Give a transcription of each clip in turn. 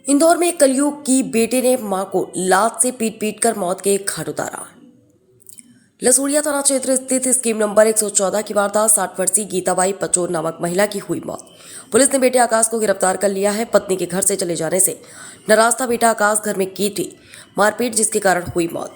इंदौर में कलयुग की बेटे ने मां को लात से पीट पीट कर मौत के घाट उतारा। लसूड़िया थाना क्षेत्र स्थित स्कीम नंबर 114 की वारदात 60 वर्षीय गीताबाई पचोर नामक महिला की हुई मौत। पुलिस ने बेटे आकाश को गिरफ्तार कर लिया है। पत्नी के घर से चले जाने से नाराज था बेटा आकाश, घर में की थी मारपीट जिसके कारण हुई मौत।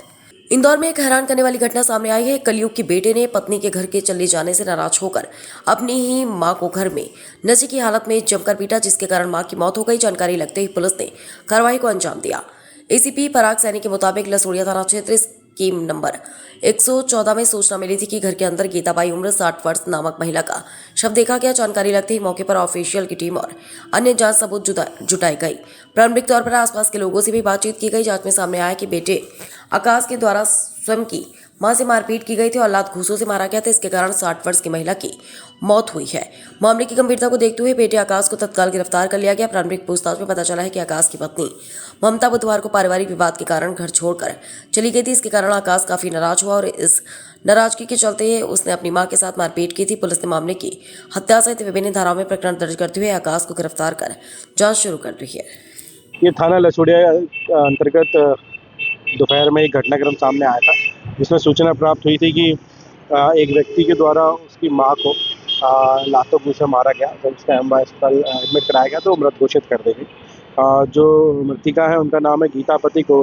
इंदौर में एक हैरान करने वाली घटना सामने आई है। कलयुग की बेटे ने पत्नी के घर के चले जाने से नाराज होकर अपनी ही मां को घर में नशे की हालत में जमकर पीटा, जिसके कारण मां की मौत हो गई। जानकारी लगते ही पुलिस ने कार्रवाई को अंजाम दिया। एसीपी पराग सैनी के मुताबिक लसूड़िया थाना क्षेत्र स्कीम नंबर 114 में सूचना मिली थी कि घर के अंदर गीताबाई उम्र 60 वर्ष नामक महिला का शव देखा गया। जानकारी लगते ही मौके पर ऑफिशियल की टीम और अन्य जांच सबूत जुटाई गई। प्रारंभिक तौर पर आसपास के लोगों से भी बातचीत की गई। जांच में सामने आया कि बेटे आकाश के द्वारा स्वयं की मां से मारपीट की गई थी और लात घूंसों से मारा गया था। इसके कारण 60 वर्ष की महिला की मौत हुई है। मामले की गंभीरता को देखते हुए बेटे आकाश को तत्काल गिरफ्तार कर लिया गया। प्रारंभिक पूछताछ में पता चला है कि आकाश की पत्नी ममता बुधवार को पारिवारिक विवाद के कारण घर छोड़कर चली गई थी। इसके कारण आकाश काफी नाराज हुआ और इस नाराजगी के चलते उसने अपनी मां के साथ मारपीट की थी। पुलिस ने मामले की हत्या सहित विभिन्न धाराओं में प्रकरण दर्ज करते हुए आकाश को गिरफ्तार कर जांच शुरू कर दी है। ये थाना लसूड़िया अंतर्गत दोपहर में एक घटनाक्रम सामने आया था, जिसमें सूचना प्राप्त हुई थी कि एक व्यक्ति के द्वारा उसकी मां को लातों घूंसे मारा गया। जब उसका एम्बा अस्पताल एडमिट कराया गया तो मृत घोषित कर दी गई। जो मृतिका है उनका नाम है गीतापति को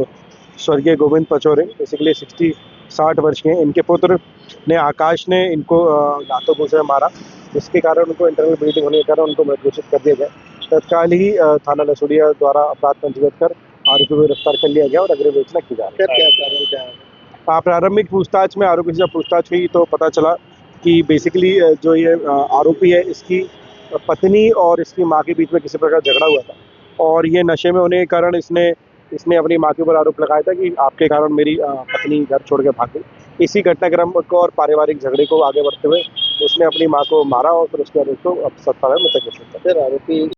स्वर्गीय गोविंद पचोरे, बेसिकली 60 वर्ष के हैं। इनके पुत्र ने आकाश ने इनको लातों घूंसे मारा, जिसके कारण उनको इंटरनल ब्लीडिंग होने के कारण उनको मृत घोषित कर दिया गया। तत्काल ही थाना लसूड़िया द्वारा अपराध पंजीकृत कर आरोपी को गिरफ्तार कर लिया गया और अग्रिम विवेचना की जा रही है। प्रारंभिक पूछताछ में आरोपी से जब पूछताछ हुई तो पता चला कि बेसिकली जो ये आरोपी है, इसकी पत्नी और इसकी मां के बीच में किसी प्रकार झगड़ा हुआ था और ये नशे में होने के कारण इसने अपनी मां के ऊपर आरोप लगाया था कि आपके कारण मेरी पत्नी घर छोड़ के भाग गई। इसी घटनाक्रम को और पारिवारिक झगड़े को आगे बढ़ते हुए उसने अपनी मां को मारा और फिर उसके आरोप को सत्ता में मृत घोषित कर दिया। आरोपी